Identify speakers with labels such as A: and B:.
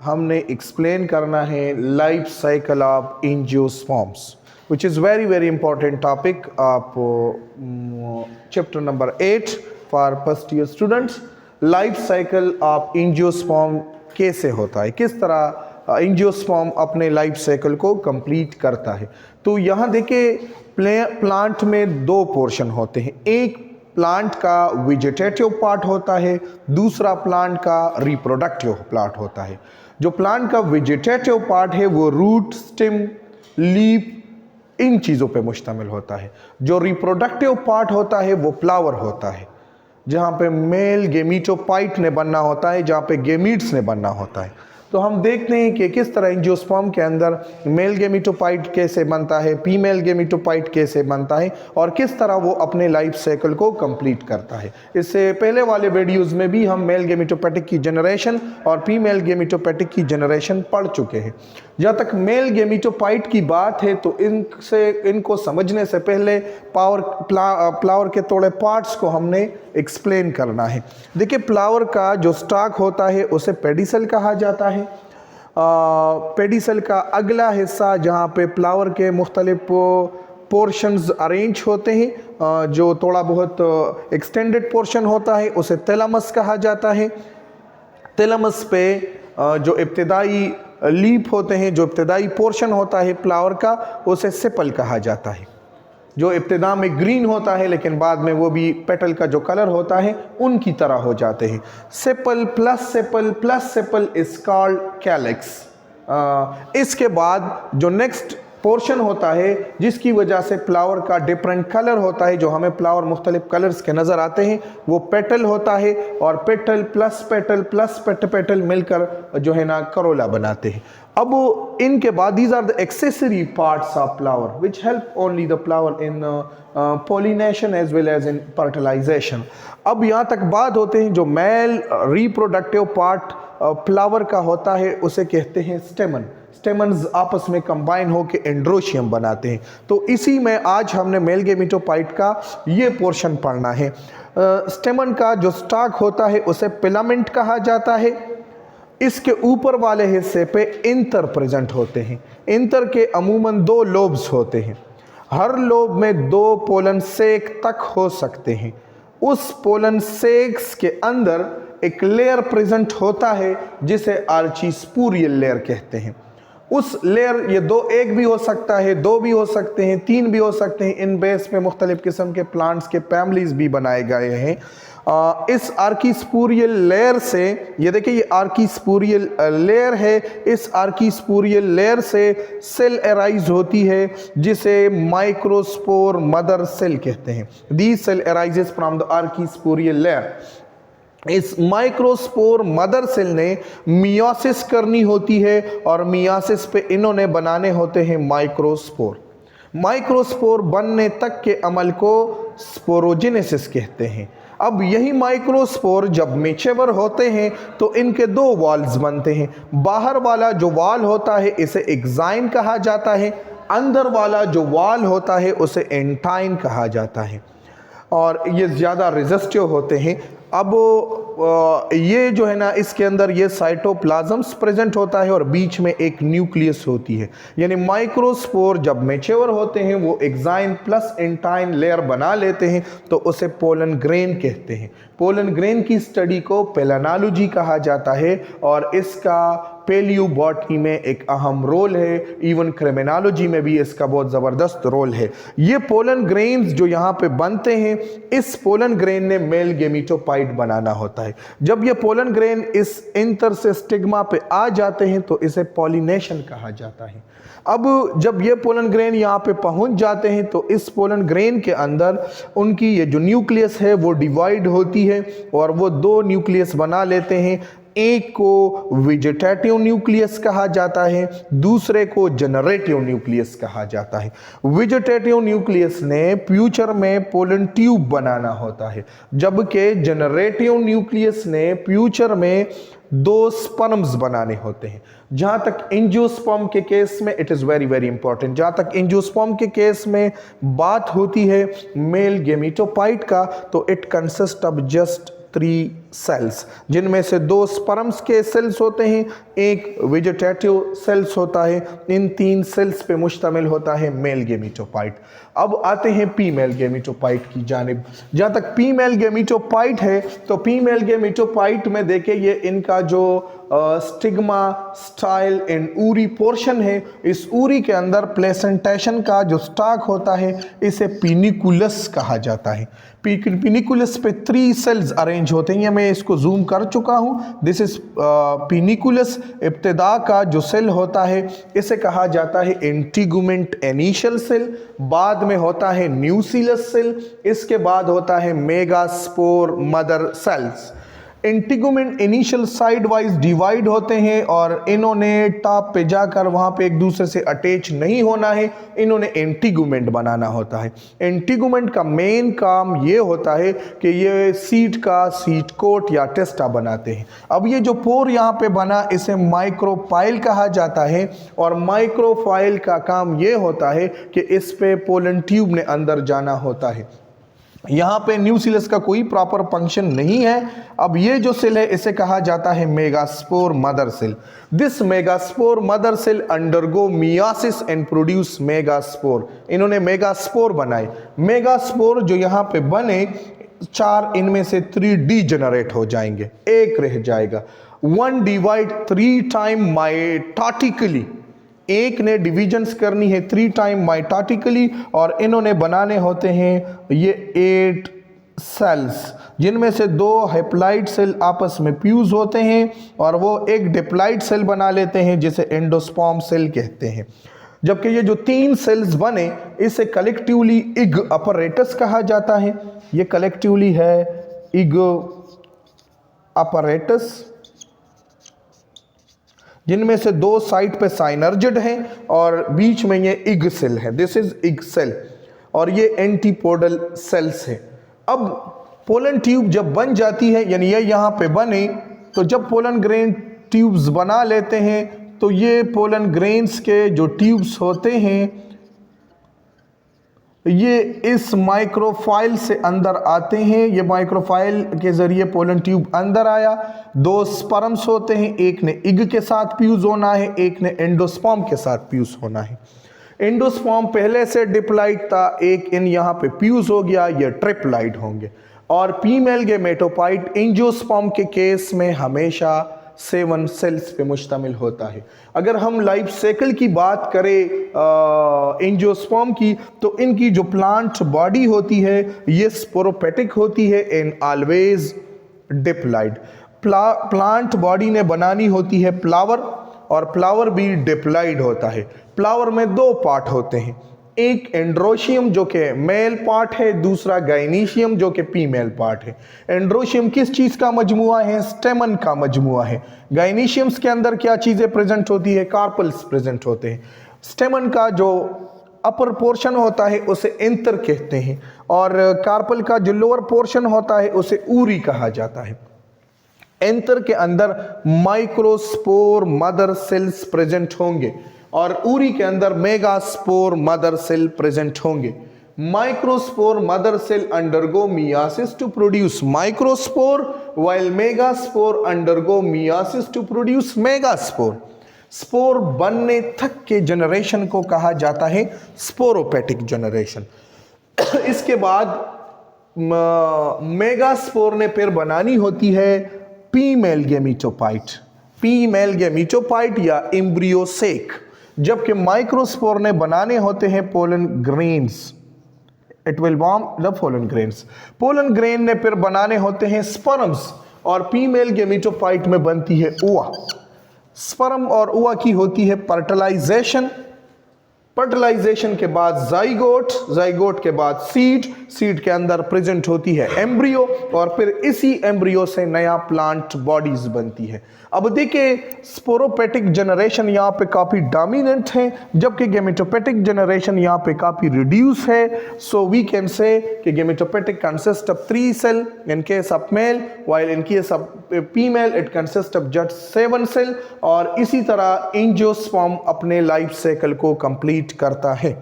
A: हमने एक्सप्लेन करना है life cycle of angiosperms, which is very very important topic of chapter number 8 for first year students. Life cycle of angiosperm कैसे होता है, किस तरह एंजियोस्पर्म अपने लाइफ साइकिल को कंप्लीट करता है। तो यहाँ देखिए प्लांट में दो पोर्शन होते हैं, एक प्लांट का वेजिटेटिव पार्ट होता है, दूसरा प्लांट का रिप्रोडक्टिव पार्ट होता है। जो प्लांट का वेजिटेटिव पार्ट है वो रूट, स्टेम, लीफ इन चीज़ों पे मुश्तमिल होता है। जो रिप्रोडक्टिव पार्ट होता है वो फ्लावर होता है, जहाँ पे मेल गेमीटोफाइट ने बनना होता है, जहाँ पे गेमीट्स ने बनना होता है। तो हम देखते हैं कि किस तरह एंजियोस्पर्म के अंदर मेल गेमीटोफाइट कैसे बनता है, फीमेल गेमीटोफाइट कैसे बनता है और किस तरह वो अपने लाइफ साइकिल को कंप्लीट करता है। इससे पहले वाले वीडियोस में भी हम मेल गेमीटोफैटिक की जनरेशन और फीमेल गेमीटोफैटिक की जनरेशन पढ़ चुके हैं। जहाँ तक मेल गेमीटोफाइट की बात है तो इनको समझने से पहले फ्लावर के थोड़े पार्ट्स को हमने एक्सप्लेन करना है। देखिए फ्लावर का जो स्टॉक होता है उसे पेडिसल कहा जाता है। पेडिसल का अगला हिस्सा जहाँ पे फ्लावर के मुख्तलिफ पोर्शंस अरेंज होते हैं, जो थोड़ा बहुत एक्सटेंडेड पोर्शन होता है उसे थैलेमस कहा जाता है। थैलेमस पे जो इब्तिदाई लीफ होते हैं, जो इब्तिदाई पोर्शन होता है फ्लावर का, उसे सेपल कहा जाता है। जो इब्तिदा में ग्रीन होता है लेकिन बाद में वो भी पेटल का जो कलर होता है उनकी तरह हो जाते हैं। Sepal plus sepal plus sepal is called calyx. इसके बाद जो नेक्स्ट पोर्शन होता है जिसकी वजह से फ्लावर का डिफरेंट कलर होता है, जो हमें फ्लावर मुख्तलिफ कलर्स के नज़र आते हैं, वो पेटल होता है और पेटल प्लस पेटल मिलकर जो है ना करोला बनाते हैं। अब इनके बाद these are the accessory parts of flower which help only the flower in pollination as well as in fertilisation. अब यहाँ तक बात होते हैं जो मेल रिप्रोडक्टिव पार्ट फ्लावर का होता है उसे कहते हैं स्टेमन। स्टेमन्स आपस में कंबाइन होकर एंड्रोशियम बनाते हैं। तो इसी में आज हमने मेल गेमीटोफाइट का ये पोर्शन पढ़ना है। स्टेमन का जो स्टॉक होता है उसे फिलामेंट कहा जाता है। इसके ऊपर वाले हिस्से पे इंतर प्रेजेंट होते हैं। इंतर के अमूमन दो लोब्स होते हैं, हर लोब में दो पोलन सेक तक हो सकते हैं। उस पोलन सेक्स के अंदर एक लेयर प्रेजेंट होता है जिसे आर्चीस्पूरियल लेयर कहते हैं। उस लेयर ये दो, एक भी हो सकता है, दो भी हो सकते हैं, तीन भी हो सकते हैं। इन बेस पे मुख्तलिफ किस्म के प्लांट्स के फैमिलीज भी बनाए गए हैं। इस आर्कीस्पूरियल लेयर से, ये देखिए ये आर्कीस्पूरियल लेयर है, इस आर्कीस्पूरियल लेयर से सेल अराइज होती है जिसे माइक्रोस्पोर मदर सेल कहते हैं। These cell arises from the archesporial layer. इस माइक्रोस्पोर मदर सेल ने मियोसिस करनी होती है और मियोसिस पे इन्होंने बनाने होते हैं माइक्रोस्पोर। माइक्रोस्पोर बनने तक के अमल को स्पोरोजेनेसिस कहते हैं। अब यही माइक्रोस्पोर जब मैच्योर होते हैं तो इनके दो वॉल्स बनते हैं। बाहर वाला जो वॉल होता है इसे एक्साइन कहा जाता है, अंदर वाला जो वॉल होता है उसे एंटाइन कहा जाता है और ये ज़्यादा रेजिस्टिव होते हैं। अब ये जो है ना इसके अंदर ये साइटोप्लाज्म्स प्रेजेंट होता है और बीच में एक न्यूक्लियस होती है। यानी माइक्रोस्पोर जब मैच्योर होते हैं वो एक्साइन प्लस एंटाइन लेयर बना लेते हैं तो उसे पोलन ग्रेन कहते हैं। पोलन ग्रेन की स्टडी को पेलानोलॉजी कहा जाता है और इसका पेलियोबॉटनी में एक अहम रोल है। इवन क्रिमिनोलॉजी में भी इसका बहुत ज़बरदस्त रोल है। ये पोलन ग्रेन्स जो यहाँ पे बनते हैं, इस पोलन ग्रेन ने मेल गेमीटोफाइट बनाना होता है। जब ये पोलन ग्रेन इस इंटर से स्टिग्मा पे आ जाते हैं तो इसे पॉलिनेशन कहा जाता है। अब जब ये पोलन ग्रेन यहाँ पे पहुँच जाते हैं तो इस पोलन ग्रेन के अंदर उनकी ये जो न्यूक्लियस है वो डिवाइड होती है और वो दो न्यूक्लियस बना लेते हैं। एक को वेजिटेटिव न्यूक्लियस कहा जाता है, दूसरे को जनरेटिव न्यूक्लियस कहा जाता है। वेजिटेटिव न्यूक्लियस ने फ्यूचर में पोलन ट्यूब बनाना होता है, जबकि जनरेटिव न्यूक्लियस ने फ्यूचर में दो स्पर्म्स बनाने होते हैं। जहाँ तक एंजियोस्पर्म के केस में it is very very important, जहाँ तक एंजियोस्पर्म के केस में बात होती है मेल गेमीटोफाइट का, तो it consist of just 3 cells, जिनमें से 2 स्पर्म्स के सेल्स होते हैं, एक वेजिटेटिव सेल्स होता है। इन 3 सेल्स पे मुश्तमिल होता है मेल गेमिटोफाइट। अब आते हैं फीमेल गेमिटोफाइट की जानिब। जहाँ तक फीमेल गेमिटोफाइट है तो फीमेल गेमिटोफाइट में देखें ये इनका जो स्टिग्मा, स्टाइल एंड ऊरी पोर्शन है, इस ऊरी के अंदर प्लेसेंटेशन का जो स्टॉक होता है इसे पिनिकुलस कहा जाता है। पिनिकुलस पे 3 सेल्स अरेंज होते हैं, ये मैं इसको जूम कर चुका हूँ। This is पिनिकुलस। इब्तिदा का जो सेल होता है इसे कहा जाता है इंटीगुमेंट इनिशियल सेल, बाद में होता है न्यूक्लियस सेल, इसके बाद होता है megaspore mother cells. Integument initial side wise divide होते हैं और इन्होंने टॉप पे जाकर वहाँ पे एक दूसरे से अटैच नहीं होना है, इन्होंने इंटीगुमेंट बनाना होता है। इंटीगुमेंट का मेन काम ये होता है कि ये सीट का सीट कोट या टेस्टा बनाते हैं। अब ये जो पोर यहाँ पे बना इसे माइक्रोफाइल कहा जाता है और माइक्रोफाइल का काम ये होता है कि इस पे पोलन ट्यूब ने अंदर जाना होता है। यहाँ पे न्यूक्लियस का कोई प्रॉपर फंक्शन नहीं है। अब ये जो सेल है इसे कहा जाता है megaspore mother cell. This megaspore mother cell undergo meiosis and produce megaspore. इन्होंने मेगास्पोर बनाए। मेगास्पोर जो यहाँ पे बने 4, इनमें से 3 डीजेनरेट हो जाएंगे, एक रह जाएगा। 1 डिवाइड 3 टाइम माइटोटिकली, एक ने डिविजन्स करनी है 3 टाइम माइटोटिकली और इन्होंने बनाने होते हैं ये 8 सेल्स, जिनमें से 2 हैप्लॉइड सेल आपस में फ्यूज होते हैं और वो एक डिप्लॉइड सेल बना लेते हैं जिसे एंडोस्पर्म सेल कहते हैं। जबकि ये जो 3 सेल्स बने इसे कलेक्टिवली इग अपरेटस कहा जाता है। ये कलेक्टिवली है इग अपरेटस, जिनमें से 2 साइड पे साइनर्जिड हैं और बीच में ये इग सेल है। दिस इज इग सेल और ये एंटीपोडल सेल्स है। अब पोलन ट्यूब जब बन जाती है, यानी ये यहाँ पे बने, तो जब पोलन ग्रेन ट्यूब्स बना लेते हैं तो ये पोलन ग्रेन्स के जो ट्यूब्स होते हैं ये इस माइक्रोफाइल से अंदर आते हैं। ये माइक्रोफाइल के जरिए पोलन ट्यूब अंदर आया। 2 स्पर्म्स होते हैं, एक ने इग के साथ फ्यूज होना है, एक ने एंडोस्पर्म के साथ फ्यूज होना है। एंडोस्पर्म पहले से डिप्लॉइड था, एक इन यहाँ पे फ्यूज हो गया, ये ट्रिप्लॉइड होंगे। और फीमेल गेमेटोफाइट एंजियोस्पर्म के केस में हमेशा 7 सेल्स पे मुश्तमिल होता है। अगर हम लाइफ साइकिल की बात करें एंजियोस्पर्म की, तो इनकी जो प्लांट बॉडी होती है ये स्पोरोपेटिक होती है and always diploid. Plant body ने बनानी होती है फ्लावर और फ्लावर भी डिप्लॉइड होता है। फ्लावर में 2 पार्ट होते हैं, एक एंड्रोशियम जो कि मेल पार्ट है, दूसरा गाइनीशियम जो कि फीमेल पार्ट है। एंड्रोशियम किस चीज़ का मजमुआ है? स्टेमन का मजमुआ है। गाइनीशियम्स के अंदर क्या चीज़ें प्रेजेंट होती है? कार्पल्स प्रेजेंट होते हैं। स्टेमन का जो अपर पोर्शन होता है उसे एंथर कहते हैं और कार्पल का जो लोअर पोर्शन होता है उसे ऊरी कहा जाता है। एंथर के अंदर माइक्रोस्पोर मदर सेल्स प्रेजेंट होंगे और ऊरी के अंदर मेगास्पोर मदर सेल प्रेजेंट होंगे। Microspore mother cell undergo meiosis to produce microspore, while megaspore undergo meiosis to produce megaspore. Spore बनने तक के जनरेशन को कहा जाता है स्पोरोपेटिक जनरेशन। इसके बाद मेगास्पोर ने फिर बनानी होती है फीमेल गेमिटोफाइट, फीमेल गेमिटोफाइट या एम्ब्रियोसेक, जबकि माइक्रोस्पोर ने बनाने होते हैं pollen grains. It will form the pollen grains. Pollen grain ने फिर बनाने होते हैं स्पर्म्स और फीमेल गेमिटोफाइट में बनती है ओवा। स्पर्म और ओवा की होती है फर्टिलाइजेशन, फर्टिलाइजेशन के बाद जाइगोट, जाइगोट के बाद सीड, सीड के अंदर प्रेजेंट होती है एम्ब्रियो और फिर इसी एम्ब्रियो से नया प्लांट बॉडीज बनती है। अब देखिए स्पोरोपेटिक जनरेशन यहाँ पे काफ़ी डोमिनेंट है जबकि गेमेटोपेटिक जनरेशन यहाँ पे काफ़ी रिड्यूस है। सो वी कैन से कि gametophytic consist of 3 cell in case of male, while in case of female it consist of just 7 cell. और इसी तरह एंजियोस्पर्म अपने लाइफ साइकिल को कंप्लीट करता है।